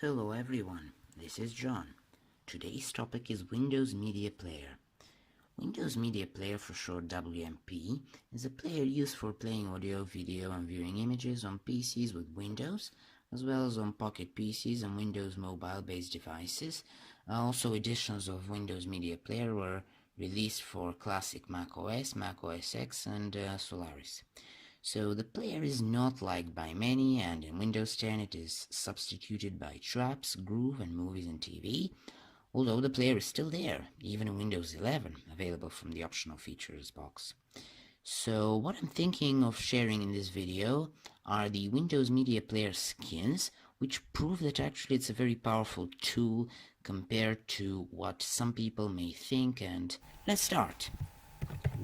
Hello everyone, this is John. Today's topic is Windows Media Player. Windows Media Player, for short WMP, is a player used for playing audio, video and viewing images on PCs with Windows, as well as on Pocket PCs and Windows mobile-based devices. Also, editions of Windows Media Player were released for classic macOS, Mac OS X and Solaris. So the player is not liked by many, and in Windows 10 it is substituted by Traps, Groove and Movies and TV, although the player is still there, even in Windows 11, available from the optional features box. So what I'm thinking of sharing in this video are the Windows Media Player skins, which prove that actually it's a very powerful tool compared to what some people may think, and let's start.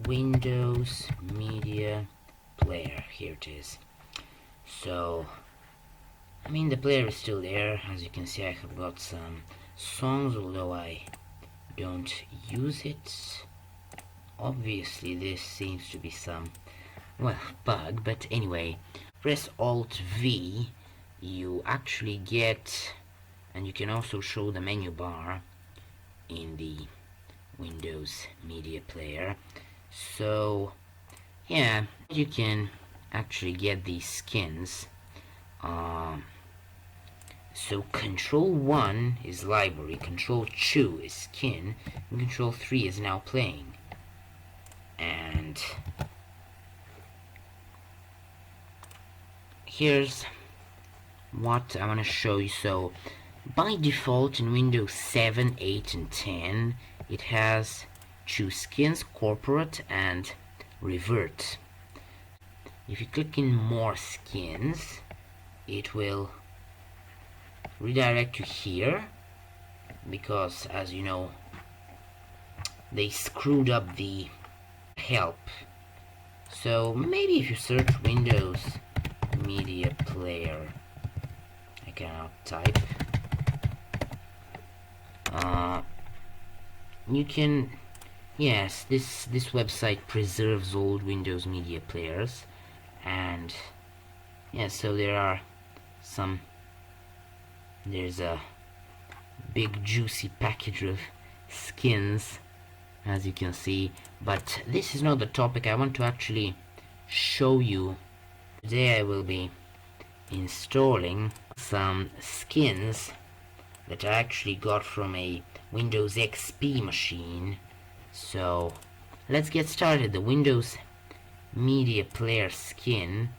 Windows Media Player, here it is. So, the player is still there. As you can see, I have got some songs, although I don't use it. Obviously, this seems to be some, bug, but anyway, press Alt V, you actually get, and you can also show the menu bar in the Windows Media Player. So, yeah, you can actually get these skins. So Control 1 is library, Control 2 is skin, and Control 3 is now playing. And here's what I want to show you. So by default in Windows 7, 8 and 10 it has two skins, corporate and revert. If you click in more skins, it will redirect you here, because as you know they screwed up the help. So maybe if you search Windows Media Player, I cannot type, you can, yes, this website preserves old Windows Media Players, and yeah, so there's a big juicy package of skins, as you can see, but this is not the topic I want to actually show you. Today I will be installing some skins that I actually got from a Windows XP machine. So let's get started. The Windows Media Player skin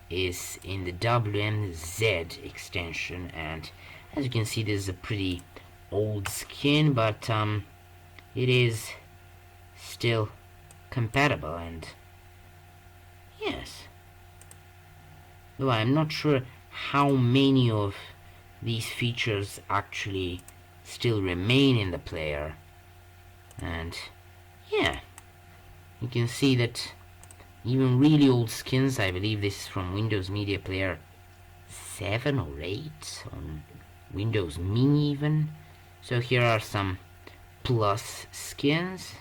is in the WMZ extension, and as you can see this is a pretty old skin, but it is still compatible, and yes, though I'm not sure how many of these features actually still remain in the player. And yeah, you can see that even really old skins, I believe this is from Windows Media Player 7 or 8, on Windows Me even. So here are some plus skins.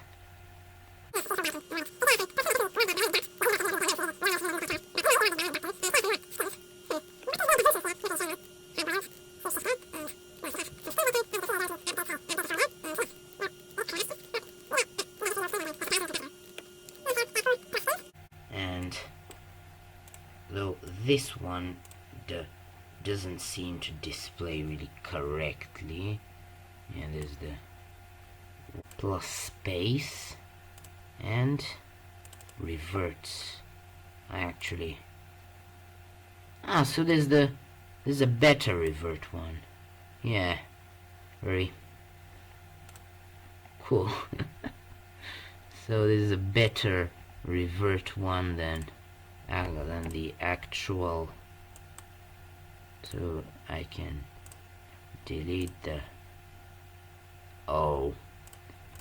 And though this one doesn't seem to display really correctly, and there's the plus space and reverts. So there's a better revert one. Yeah, very cool. So this is a better revert one than the actual. So I can delete the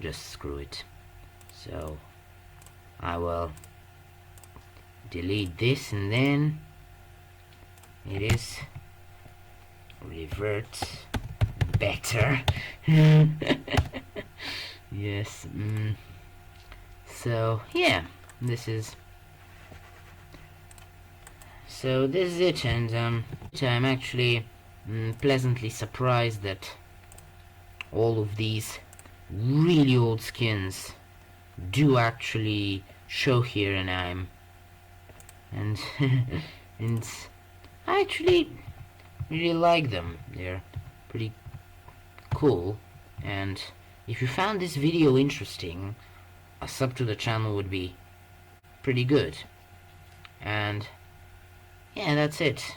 just screw it. So I will delete this, and then it is revert better. Yes. So yeah, this is it, and I'm actually pleasantly surprised that all of these really old skins do actually show here in AIM. And and I actually really like them. They're pretty cool, and if you found this video interesting, a sub to the channel would be pretty good. And yeah, that's it.